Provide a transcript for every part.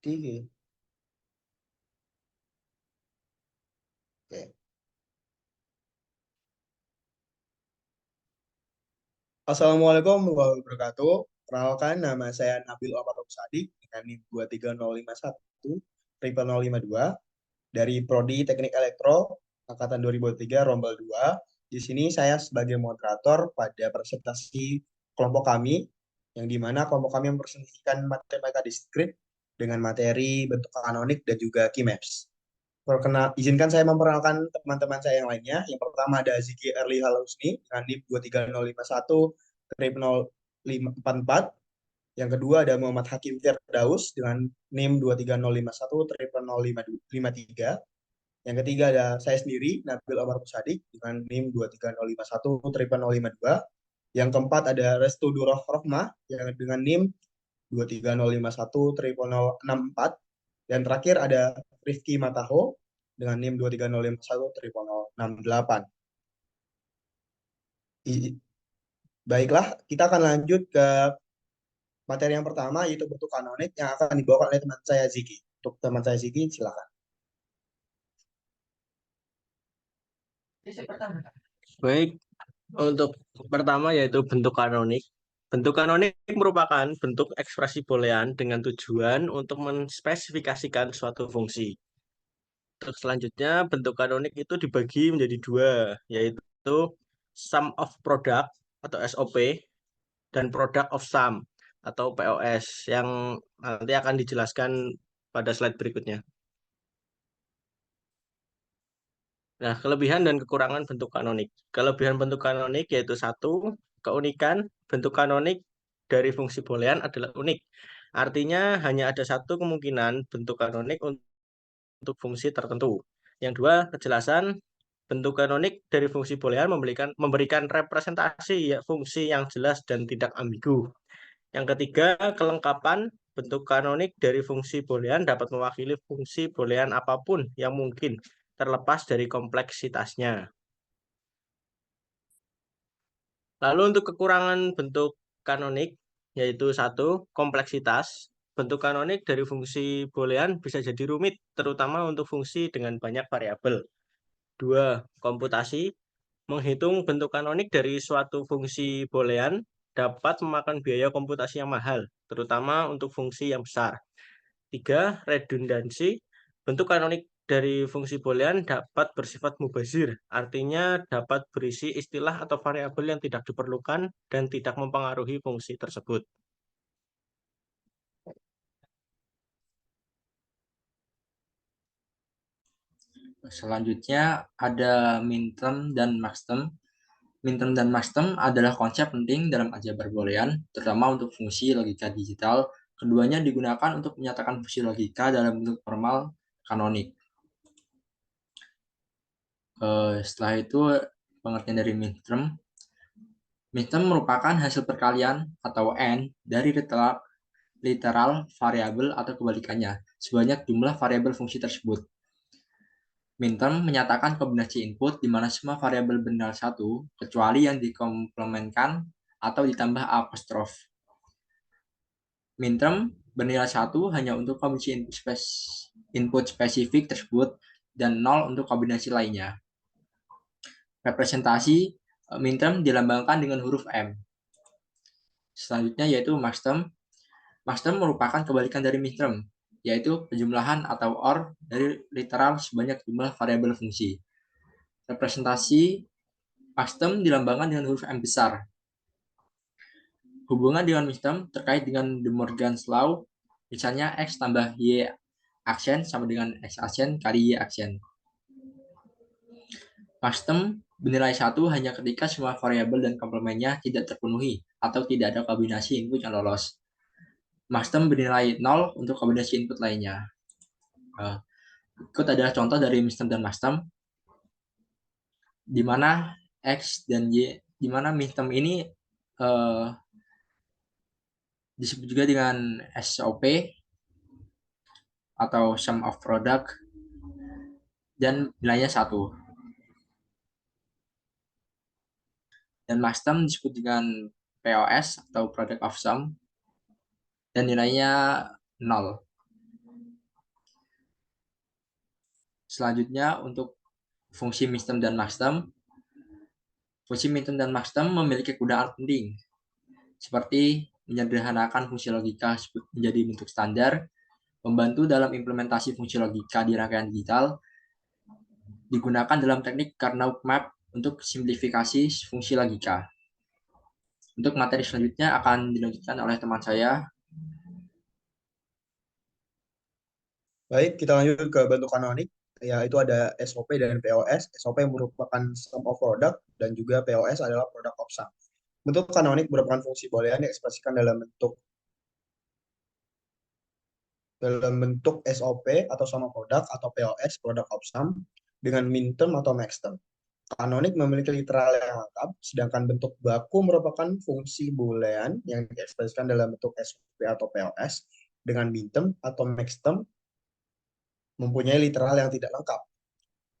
Oke. Oke. Assalamualaikum warahmatullahi wabarakatuh. Perkenalkan, nama saya Nabil Omar Sadik dengan NIM 23051 triple 052 dari Prodi Teknik Elektro angkatan 2003 Rombel 2. Di sini saya sebagai moderator pada presentasi kelompok kami, yang dimana kelompok kami mempresentasikan matematika diskrit dengan materi bentuk kanonik dan juga key maps. Izinkan saya memperkenalkan teman-teman saya yang lainnya. Yang pertama ada Ziki Erli Halusni dengan NIM 23051 544. Yang kedua ada Muhammad Hakim Firdaus dengan NIM 23051 3. Yang ketiga ada saya sendiri, Nabil Omar Musadik dengan NIM 23051 2. Yang keempat ada Restu Duroh Rohmah yang dengan NIM 23051 4. Dan terakhir ada Rifki Mataho dengan NIM 23051 delapan. Baiklah, kita akan lanjut ke materi yang pertama, yaitu bentuk kanonik yang akan dibawakan oleh teman saya Ziki. Untuk teman saya Ziki, silakan. Baik, untuk pertama yaitu bentuk kanonik. Bentuk kanonik merupakan bentuk ekspresi boolean dengan tujuan untuk menspesifikasikan suatu fungsi. Untuk selanjutnya, bentuk kanonik itu dibagi menjadi dua, yaitu sum of product atau SOP dan product of sum atau POS yang nanti akan dijelaskan pada slide berikutnya. Nah, kelebihan dan kekurangan bentuk kanonik. Kelebihan bentuk kanonik yaitu satu, keunikan bentuk kanonik dari fungsi boolean adalah unik. Artinya hanya ada satu kemungkinan bentuk kanonik untuk fungsi tertentu. Yang dua, kejelasan bentuk kanonik dari fungsi boolean memberikan representasi ya, fungsi yang jelas dan tidak ambigu. Yang ketiga, kelengkapan bentuk kanonik dari fungsi boolean dapat mewakili fungsi boolean apapun yang mungkin, terlepas dari kompleksitasnya. Lalu untuk kekurangan bentuk kanonik, yaitu satu, kompleksitas. Bentuk kanonik dari fungsi boolean bisa jadi rumit, terutama untuk fungsi dengan banyak variabel. Dua, komputasi. Menghitung bentuk kanonik dari suatu fungsi boolean dapat memakan biaya komputasi yang mahal, terutama untuk fungsi yang besar. Tiga, redundansi. Bentuk kanonik dari fungsi boolean dapat bersifat mubazir, artinya dapat berisi istilah atau variabel yang tidak diperlukan dan tidak mempengaruhi fungsi tersebut. Selanjutnya ada minterm dan maxterm. Minterm dan maxterm adalah konsep penting dalam aljabar boolean, terutama untuk fungsi logika digital. Keduanya digunakan untuk menyatakan fungsi logika dalam bentuk formal kanonik. Setelah itu pengertian dari minterm. Minterm merupakan hasil perkalian atau n dari literal variabel atau kebalikannya, sebanyak jumlah variabel fungsi tersebut. Minterm menyatakan kombinasi input di mana semua variabel bernilai 1, kecuali yang dikomplementkan atau ditambah apostrof. Minterm bernilai 1 hanya untuk kombinasi input spesifik tersebut dan 0 untuk kombinasi lainnya. Representasi minterm dilambangkan dengan huruf M. Selanjutnya yaitu maxterm. Maxterm merupakan kebalikan dari minterm, yaitu penjumlahan atau OR dari literal sebanyak jumlah variabel fungsi. Representasi maxterm dilambangkan dengan huruf M besar. Hubungan dengan maxterm terkait dengan De Morgan's Law, misalnya X tambah Y aksen sama dengan X aksen kali Y aksen. Maxterm bernilai 1 hanya ketika semua variabel dan komplemennya tidak terpenuhi atau tidak ada kombinasi input yang lolos. Maxterm bernilai 0 untuk kombinasi input lainnya. Berikut adalah contoh dari minterm dan maxterm, di mana X dan Y, di mana minterm ini disebut juga dengan SOP atau sum of product dan nilainya 1. Dan maxterm disebut dengan POS atau product of sum dan nilainya 0. Selanjutnya untuk fungsi minterm dan maxterm. Fungsi minterm dan maxterm memiliki kegunaan penting, seperti menyederhanakan fungsi logika menjadi bentuk standar, membantu dalam implementasi fungsi logika di rangkaian digital, digunakan dalam teknik Karnaugh Map untuk simplifikasi fungsi logika. Untuk materi selanjutnya akan dilanjutkan oleh teman saya. Baik, kita lanjut ke bentuk kanonik, yaitu ada SOP dan POS. SOP merupakan sum of product dan juga POS adalah product of sum. Bentuk kanonik merupakan fungsi boolean yang diekspresikan dalam bentuk SOP atau sum of product atau POS product of sum dengan minterm atau maxterm. Kanonik memiliki literal yang lengkap, sedangkan bentuk baku merupakan fungsi boolean yang diekspresikan dalam bentuk SOP atau POS dengan minterm atau maxterm mempunyai literal yang tidak lengkap.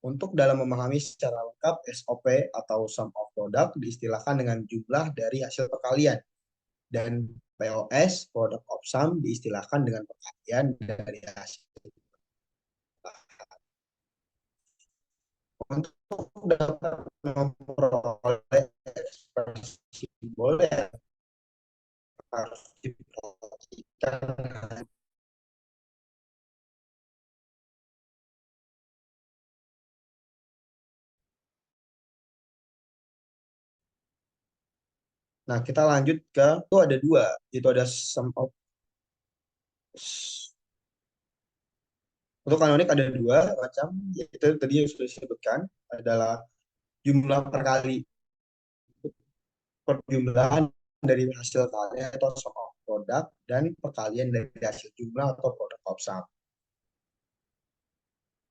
Untuk dalam memahami secara lengkap SOP atau sum of product diistilahkan dengan jumlah dari hasil perkalian, dan POS product of sum diistilahkan dengan perkalian dari hasil. Untuk dapat memperoleh ekspresi boolean harus diperhatikan. Nah, kita lanjut ke itu ada dua, itu ada sum of. Untuk kanonik ada dua macam, yaitu tadi yang sudah disebutkan adalah jumlah perjumlahan dari hasil karya atau sum of product dan perkalian dari hasil jumlah atau product of sum.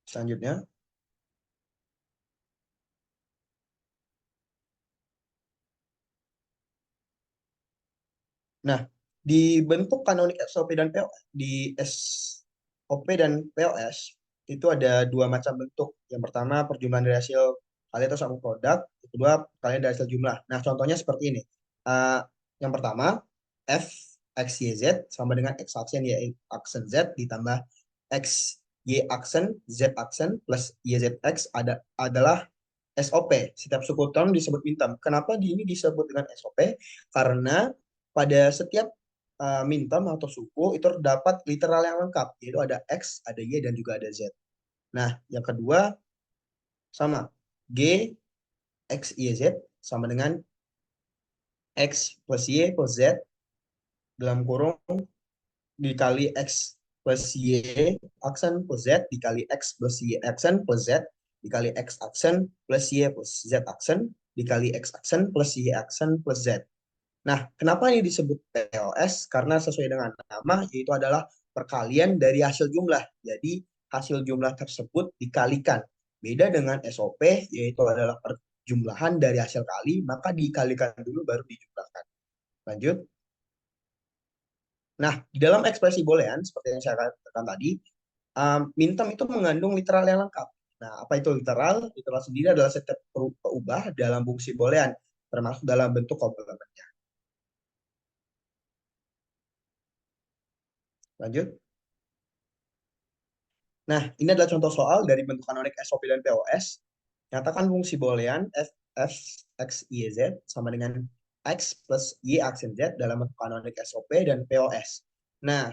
Selanjutnya, nah di bentuk kanonik SOP dan POS, di SOP dan POS itu ada dua macam bentuk. Yang pertama perjumlahan dari hasil karya atau sum of product, yang kedua perkalian dari hasil jumlah. Nah, contohnya seperti ini. Yang pertama, F X Y Z sama dengan X aksen Y aksen Z ditambah X Y aksen Z aksen plus Y Z X adalah SOP. Setiap suku term disebut minterm. Kenapa ini disebut dengan SOP? Karena pada setiap minterm atau suku itu terdapat literal yang lengkap, yaitu ada X, ada Y, dan juga ada Z. Nah, yang kedua sama. G, X, Y, Z sama dengan X plus Y plus Z dalam kurung dikali X plus Y aksen plus Z dikali X plus Y aksen plus Z dikali X aksen plus Y plus Z aksen dikali X aksen plus Y aksen plus Z. Nah, kenapa ini disebut POS? Karena sesuai dengan nama, yaitu adalah perkalian dari hasil jumlah. Jadi, hasil jumlah tersebut dikalikan. Beda dengan SOP, yaitu adalah perjumlahan dari hasil kali, maka dikalikan dulu baru dijumlahkan. Lanjut. Nah, di dalam ekspresi boolean, seperti yang saya katakan tadi, minterm itu mengandung literal yang lengkap. Nah, apa itu literal? Literal sendiri adalah setiap berubah dalam fungsi boolean, termasuk dalam bentuk komplementnya. Lanjut. Nah, ini adalah contoh soal dari bentuk kanonik SOP dan POS. Nyatakan fungsi boolean f x, y, z sama dengan x plus y aksen z dalam bentuk kanonik SOP dan POS. Nah,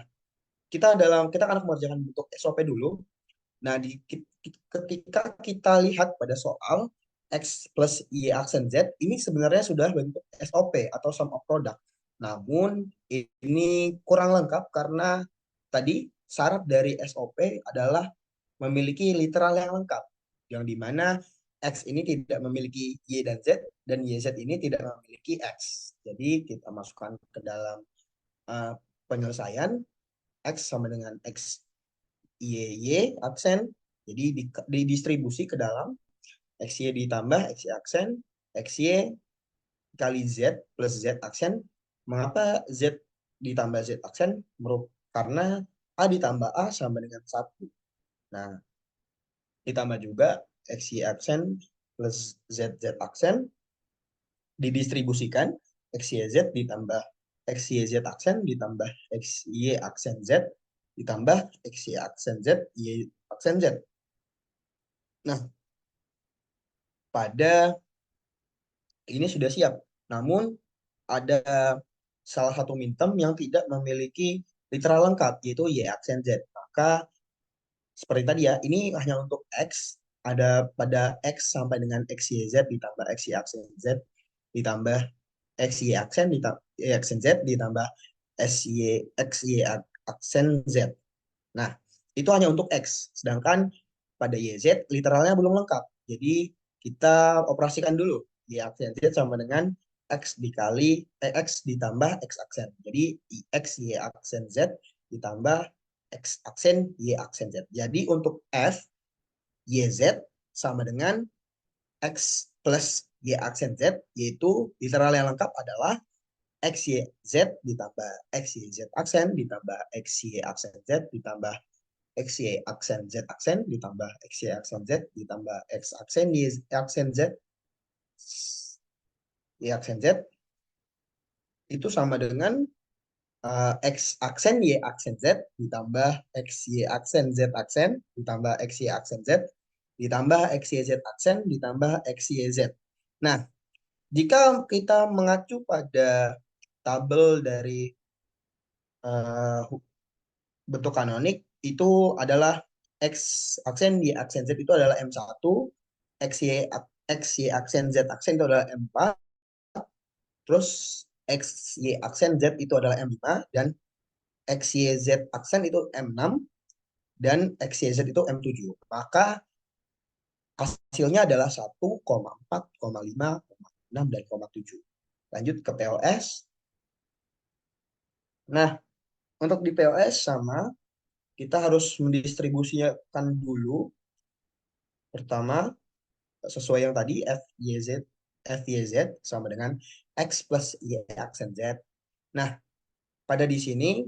kita akan mengerjakan bentuk SOP dulu. Nah, ketika kita lihat pada soal x plus y aksen z, ini sebenarnya sudah bentuk SOP atau sum of product. Namun, ini kurang lengkap karena tadi syarat dari SOP adalah memiliki literal yang lengkap, yang dimana X ini tidak memiliki Y dan Z, dan YZ ini tidak memiliki X. Jadi kita masukkan ke dalam penyelesaian, X sama dengan X, Y aksen, jadi didistribusi ke dalam, XY ditambah XY aksen, XY kali Z plus Z aksen. Mengapa Z ditambah Z aksen? Karena A ditambah A sama dengan 1. Nah, ditambah juga XY aksen plus ZZ aksen didistribusikan XYZ ditambah XYZ aksen ditambah XY aksen Z ditambah XY aksen Z Y aksen Z. Nah, pada ini sudah siap. Namun ada salah satu minterm yang tidak memiliki literal lengkap, yaitu Y aksen Z. Maka seperti tadi ya, ini hanya untuk X, ada pada X sampai dengan XYZ ditambah XY aksen Z, ditambah XY aksen, ditambah Y aksen Z, ditambah XY aksen Z. Nah, itu hanya untuk X. Sedangkan pada YZ literalnya belum lengkap. Jadi kita operasikan dulu. Y aksen Z sama dengan X dikali X ditambah X aksen. Jadi X Y aksen Z ditambah X aksen Y aksen Z. Jadi untuk F, YZ sama dengan X plus Y aksen Z, yaitu literal yang lengkap adalah XYZ ditambah XYZ aksen ditambah XY aksen Z ditambah XY aksen Z aksen ditambah XY aksen Z ditambah X aksen Y aksen Z Y aksen Z itu sama dengan X aksen Y aksen Z ditambah XY aksen Z aksen ditambah XY aksen Z ditambah XYZ aksen ditambah XYZ. Nah, jika kita mengacu pada tabel dari uh, bentuk kanonik, itu adalah X aksen Y aksen Z itu adalah M1, XY aksen Z aksen itu adalah M4, terus XY aksen Z itu adalah M5, dan XYZ aksen itu M6, dan XYZ itu M7. Maka hasilnya adalah 1,4, 5, 6, dan 7. Lanjut ke POS. Nah, untuk di POS sama, kita harus mendistribusikan dulu. Pertama, sesuai yang tadi, FYZ sama dengan X plus Y aksen Z. Nah, pada di sini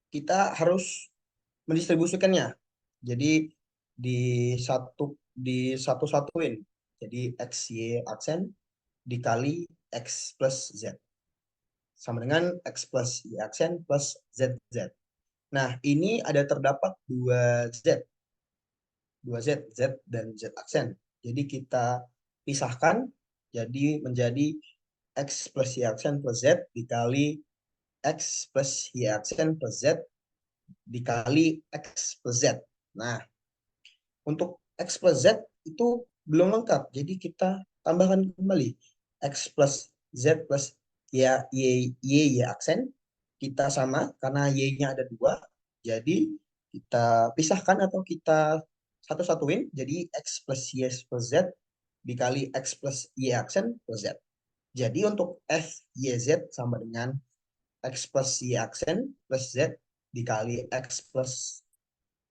kita harus mendistribusikannya. Jadi di satu-satuin. Jadi XY aksen dikali X plus Z. Sama dengan X plus Y aksen plus ZZ. Nah, ini ada terdapat dua Z. Dua Z, Z dan Z aksen. Jadi kita pisahkan jadi menjadi X plus Y aksen plus Z dikali X plus Y aksen plus Z dikali X plus Z. Nah, untuk X plus Z itu belum lengkap. Jadi kita tambahkan kembali X plus Z plus Y aksen. Kita sama karena Y-nya ada dua. Jadi kita pisahkan atau kita satu-satuin. Jadi X plus Y plus Z dikali X plus Y aksen plus Z. Jadi untuk F, Y, Z sama dengan X plus Y aksen plus Z dikali X plus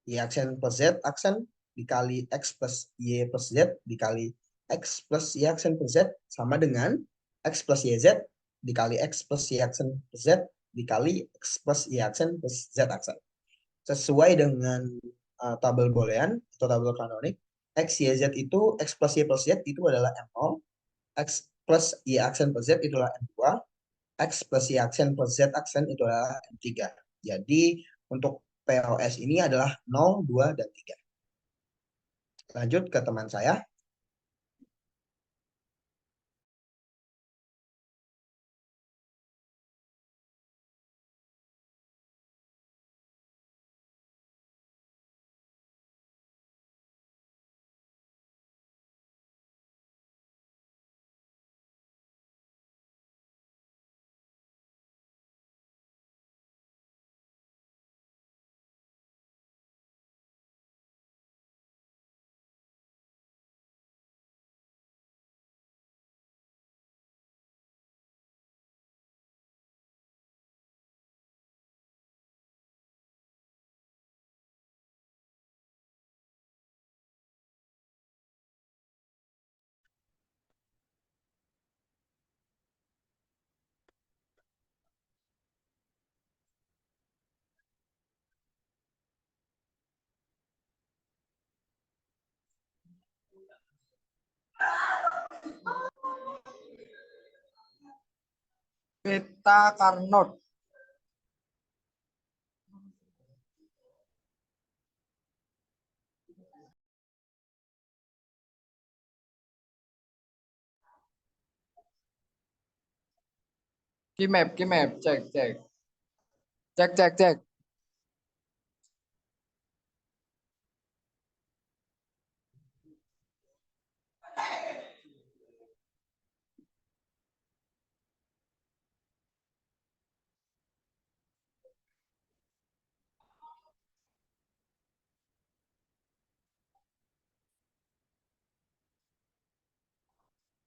Y aksen plus Z aksen dikali X plus Y plus Z dikali X plus Y aksen plus Z sama dengan X plus YZ dikali X plus Y aksen plus Z dikali X plus Y aksen plus Z aksen. Sesuai dengan tabel boolean atau tabel kanonik, X, Y, Z itu X plus Y plus Z itu adalah M0, X plus Y aksen plus Z itu adalah M2, X plus Y aksen plus Z aksen itu adalah M3. Jadi untuk POS ini adalah 0, 2, dan 3. Lanjut ke teman saya. Peta Carnot. Kimap, cek, cek. Cek, cek, cek.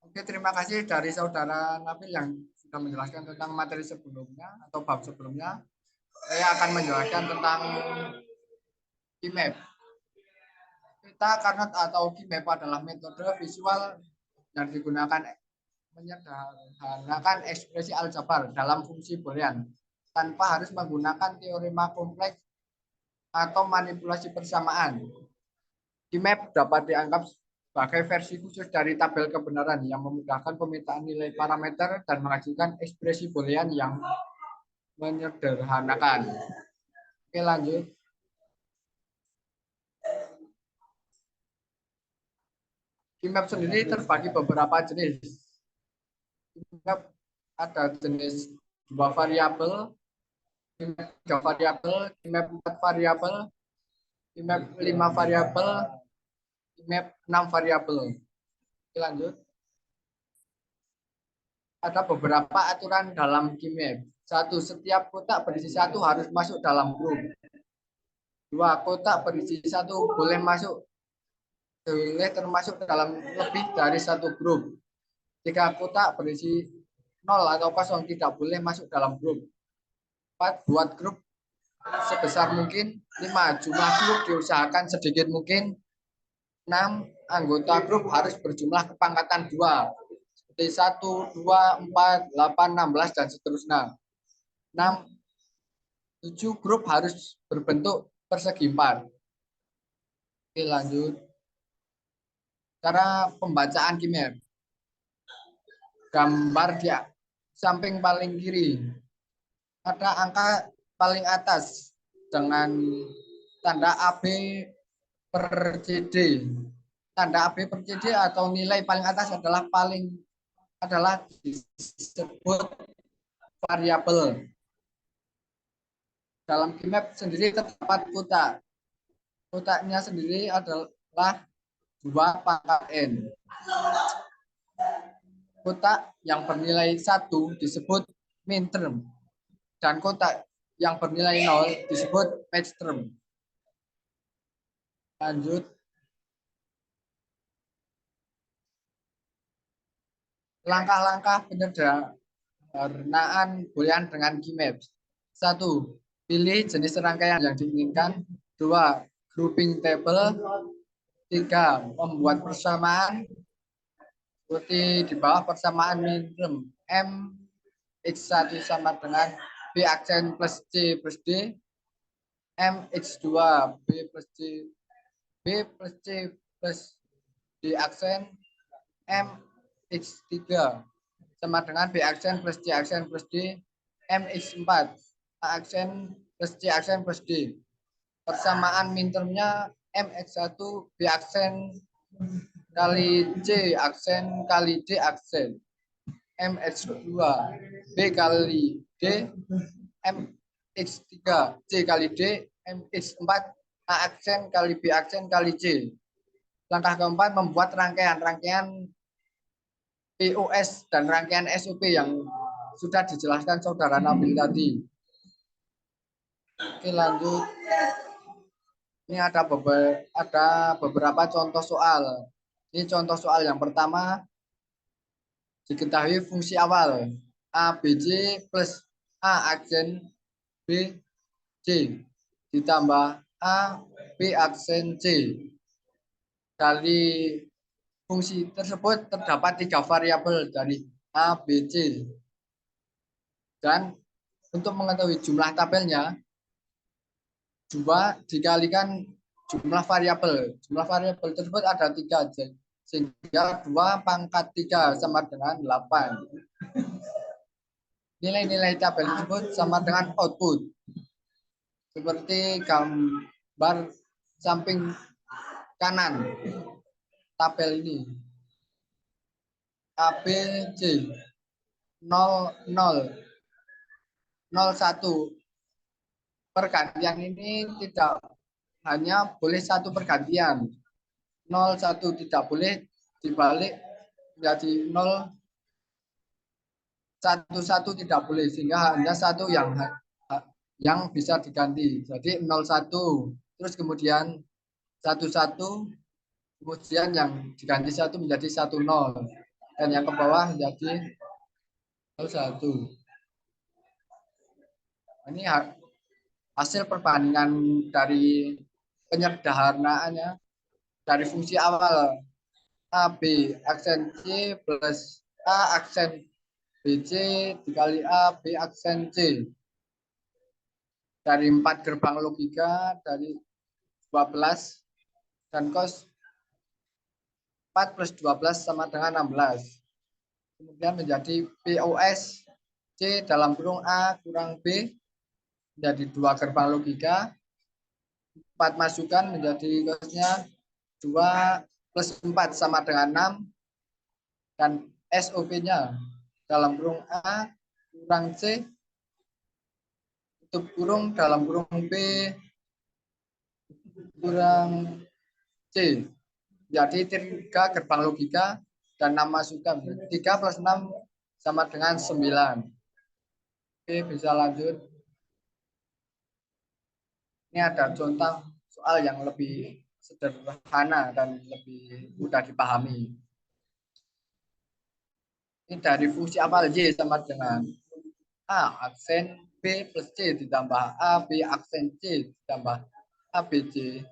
Oke, terima kasih dari saudara Nabil yang sudah menjelaskan tentang materi sebelumnya atau bab sebelumnya. Saya akan menjelaskan tentang Kimap. Peta Carnot atau Kimap adalah metode visual yang digunakan menyederhanakan ekspresi aljabar dalam fungsi boolean tanpa harus menggunakan teorema kompleks atau manipulasi persamaan. Kimap dapat dianggap sebagai versi khusus dari tabel kebenaran yang memudahkan pemetaan nilai parameter dan menghasilkan ekspresi boolean yang menyederhanakan. Oke, lanjut. Kimap sendiri terbagi beberapa jenis. Kimap ada jenis 2 variabel, Kimap 3 variabel, Kimap 4 variabel, Kimap 5 variabel, Kimap 6 variabel. Oke, lanjut. Ada beberapa aturan dalam Kimap. 1. Setiap kotak berisi 1 harus masuk dalam grup. 2. Kotak berisi 1 boleh termasuk dalam lebih dari 1 grup. 3. Kotak berisi 0 atau kosong tidak boleh masuk dalam grup. 4. Buat grup sebesar mungkin. 5. Jumlah grup diusahakan sedikit mungkin. 6. Anggota grup harus berjumlah kepangkatan 2. Seperti 1, 2, 4, 8, 16, dan seterusnya. 6. 7. Grup harus berbentuk persegi 4. Oke, lanjut. Cara pembacaan Kimap. Gambar di samping paling kiri. Ada angka paling atas dengan tanda AB per CD. Tanda AB per CD atau nilai paling atas adalah disebut variabel. Dalam Kimap sendiri terdapat kotak. Kotaknya sendiri adalah 2 pangkat N. Kotak yang bernilai 1 disebut min term. Dan kotak yang bernilai 0 disebut max term. Lanjut. Langkah-langkah penyederhanaan boolean dengan Kimap. 1. Pilih jenis rangkaian yang diinginkan. 2. Grouping table. 3. Membuat persamaan. Seperti di bawah persamaan min term. M X1 sama dengan B aksen plus C plus D. M X2 B plus C plus D aksen. M X3 sama dengan B aksen plus C aksen plus D. M X4 A aksen plus C aksen plus D. Persamaan min termnya M X1 B aksen kali C aksen kali D aksen. M X2 B kali D. M X3 C kali D. M X4 A aksen kali B aksen kali C. Langkah keempat, membuat rangkaian POS dan rangkaian SOP yang sudah dijelaskan saudara Nabil tadi. Oke, lanjut. Ini ada beberapa contoh soal. Ini contoh soal yang pertama. Diketahui fungsi awal ABC plus A aksen B C ditambah A B aksen C. Dari fungsi tersebut terdapat 3 variabel dari A, B, C. Dan untuk mengetahui jumlah tabelnya, 2 dikalikan jumlah variabel. Jumlah variabel tersebut ada 3. Sehingga 2 pangkat 3 sama dengan 8. Nilai-nilai tabel tersebut sama dengan output. Seperti gambar samping kanan tabel ini. ABC 00 01. Pergantian ini tidak hanya boleh satu pergantian. 01 tidak boleh dibalik menjadi 011 tidak boleh, sehingga hanya satu yang bisa diganti. Jadi 01, terus kemudian 11, kemudian yang diganti 1 menjadi 10, dan yang ke bawah menjadi 01. Ini hasil perbandingan dari penyederhanaannya dari fungsi awal AB aksen C plus A aksen BC dikali A B aksen C. Dari 4 gerbang logika dari 12 dan cos 4 plus 12 sama dengan 16. Kemudian menjadi POS C dalam kurung A kurang B menjadi 2 gerbang logika. 4 masukan menjadi cosnya 2 plus 4 sama dengan 6. Dan SOP-nya dalam kurung A kurang C tutup kurung dalam kurung B kurang C. Jadi 3 gerbang logika dan 6 masukan. 3 plus 6 sama dengan 9. Oke, bisa lanjut. Ini ada contoh soal yang lebih sederhana dan lebih mudah dipahami. Ini dari fungsi awal Y sama dengan A aksen B plus C ditambah A B aksen C ditambah A B C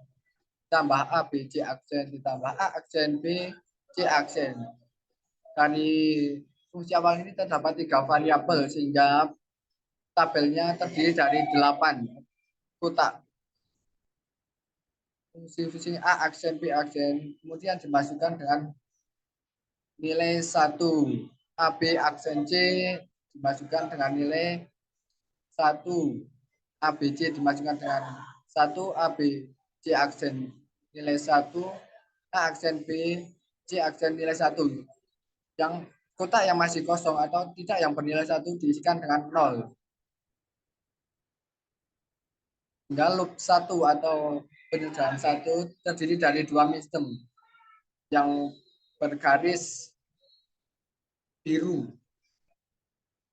ditambah A B C aksen ditambah A aksen B C aksen. Dari fungsi awal ini terdapat 3 variabel sehingga tabelnya terdiri dari 8 kotak. Fungsi A aksen B aksen kemudian dimasukkan dengan nilai 1. AB aksen C dimasukkan dengan nilai 1. ABC dimasukkan dengan 1. ABC aksen nilai 1. A aksen B C aksen nilai 1. Yang kotak yang masih kosong atau tidak yang bernilai 1 diisikan dengan 0. Hingga loop 1 atau penyederhanaan 1 terdiri dari 2 mistem yang bergaris biru.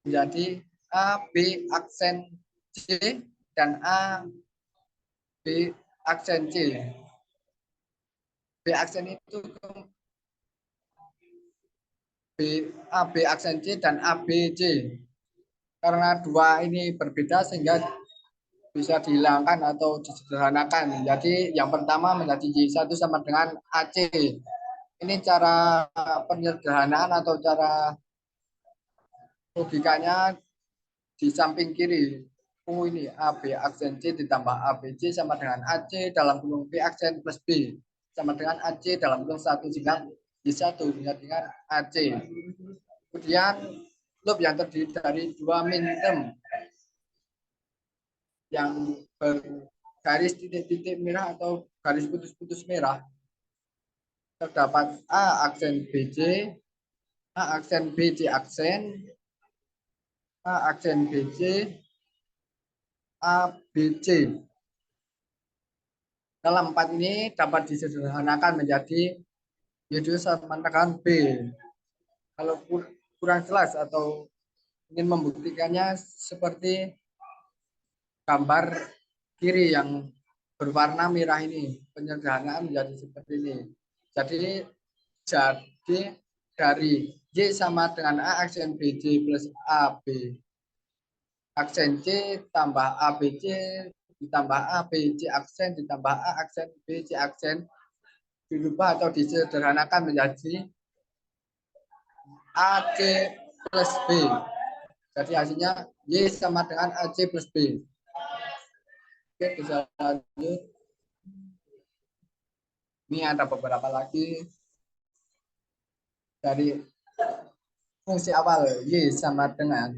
Menjadi A B aksen C dan A B aksen C. B aksen itu A B aksen C dan A B C. Karena dua ini berbeda sehingga bisa dihilangkan atau disederhanakan. Jadi yang pertama menjadi Y1 sama dengan AC. Ini cara penyederhanaan atau cara logikanya di samping kiri. Ini AB aksen C ditambah ABC sama dengan AC dalam kurung B aksen plus B sama dengan AC dalam kurung 1 sehingga Y1 dengan AC. Kemudian loop yang terdiri dari 2 min term yang bergaris titik-titik merah atau garis putus-putus merah. Terdapat A aksen BC, A aksen BC aksen, A aksen BC, ABC. Dalam 4 ini dapat disederhanakan menjadi Y2 sama dengan B. Kalau kurang jelas atau ingin membuktikannya seperti gambar kiri yang berwarna merah ini, penyederhanaan menjadi seperti ini. Jadi dari Y sama dengan A aksen BC plus AB aksen C tambah ABC ditambah ABC aksen ditambah A aksen BC aksen dirubah atau disederhanakan menjadi AC plus B. Jadi hasilnya Y sama dengan AC plus B. Oke, bisa lanjut. Ini ada beberapa lagi dari fungsi awal Y sama dengan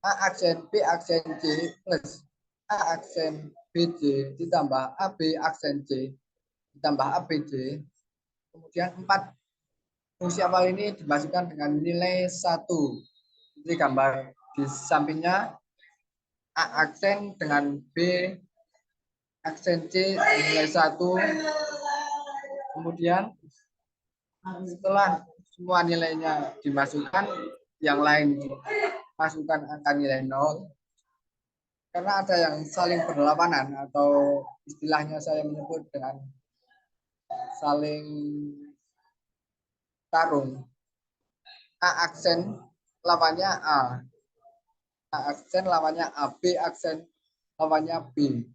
A aksen B aksen C plus A aksen BC ditambah AB aksen C ditambah ABC. Kemudian 4 fungsi awal ini dimasukkan dengan nilai 1. Ini gambar di sampingnya A aksen dengan B aksen C nilai 1. Kemudian setelah semua nilainya dimasukkan, yang lain masukkan angka nilai 0. Karena ada yang saling berlawanan atau istilahnya saya menyebut dengan saling tarung. A aksen lawannya A. A aksen lawannya A. B aksen lawannya B.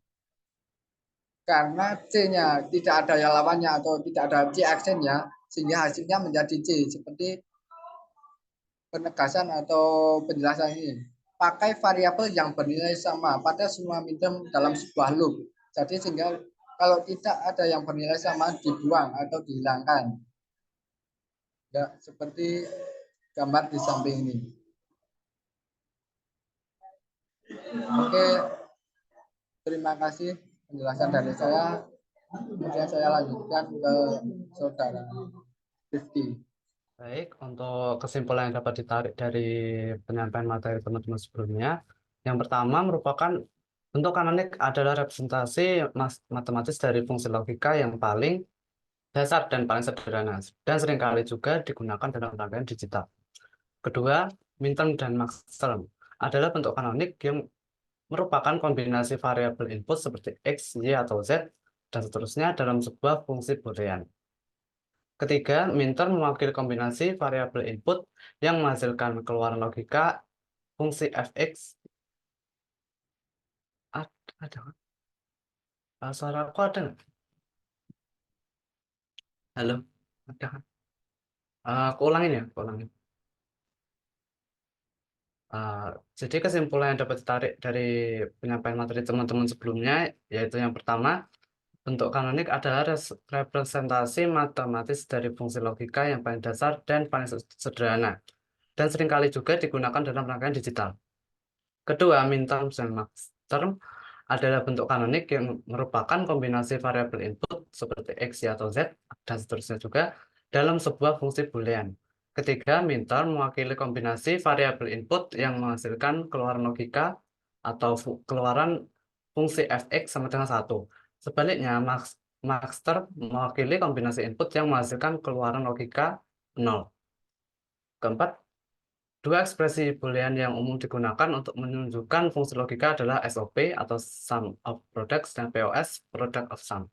Karena C-nya tidak ada yang lawannya atau tidak ada C aksennya, sehingga hasilnya menjadi C. Seperti penegasan atau penjelasan ini. Pakai variabel yang bernilai sama pada semua midterm dalam sebuah loop. Jadi sehingga kalau tidak ada yang bernilai sama dibuang atau dihilangkan. Ya, seperti gambar di samping ini. Oke, terima kasih penjelasan dari saya. Kemudian saya lanjutkan ke saudara Rifki. Baik, untuk kesimpulan yang dapat ditarik dari penyampaian materi teman-teman sebelumnya, yang pertama merupakan bentuk kanonik adalah representasi matematis dari fungsi logika yang paling dasar dan paling sederhana, dan seringkali juga digunakan dalam rangkaian digital. Kedua, minterm dan maxterm adalah bentuk kanonik yang merupakan kombinasi variabel input seperti X, Y, atau Z, dan seterusnya dalam sebuah fungsi boolean. Ketiga, minterm mewakili kombinasi variabel input yang menghasilkan keluaran logika fungsi fx. Ada. Suara aku ada nggak? Halo, ada kan? Aku ulangin ya, aku ulangin. Jadi kesimpulan yang dapat ditarik dari penyampaian materi teman-teman sebelumnya, yaitu yang pertama, bentuk kanonik adalah representasi matematis dari fungsi logika yang paling dasar dan paling sederhana, dan seringkali juga digunakan dalam rangkaian digital. Kedua, minterm dan maxterm adalah bentuk kanonik yang merupakan kombinasi variabel input seperti X, Y, atau Z, dan seterusnya juga dalam sebuah fungsi boolean. Ketiga, minterm mewakili kombinasi variabel input yang menghasilkan keluaran logika atau keluaran fungsi fx sama dengan 1. Sebaliknya, maxterm mewakili kombinasi input yang menghasilkan keluaran logika 0. Keempat, dua ekspresi boolean yang umum digunakan untuk menunjukkan fungsi logika adalah SOP atau sum of products dan POS product of sum.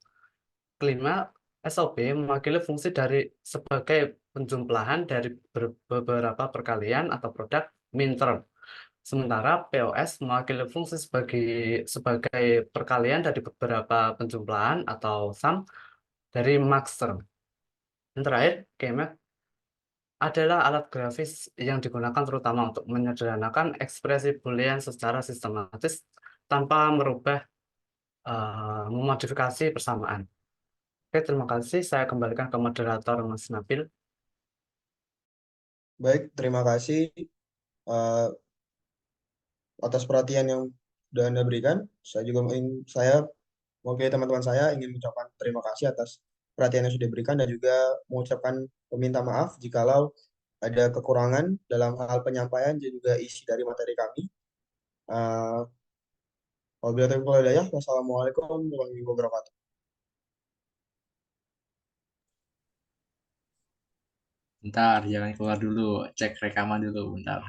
Kelima, SOP mewakili fungsi dari sebagai penjumlahan dari beberapa perkalian atau produk minterm. Sementara POS mewakili fungsi sebagai perkalian dari beberapa penjumlahan atau sum dari maxterm. Yang terakhir, KMath adalah alat grafis yang digunakan terutama untuk menyederhanakan ekspresi boolean secara sistematis tanpa memodifikasi persamaan. Oke, terima kasih. Saya kembalikan ke moderator Mas Nabil. Baik, terima kasih atas perhatian yang sudah Anda berikan. Saya mewakili teman-teman saya ingin mengucapkan terima kasih atas perhatian yang sudah diberikan dan juga mengucapkan meminta maaf jikalau ada kekurangan dalam hal penyampaian dan juga isi dari materi kami. Wabillahi taufiq wal hidayah. Wassalamualaikum warahmatullahi wabarakatuh. Bentar, jangan keluar dulu. Cek rekaman dulu, bentar.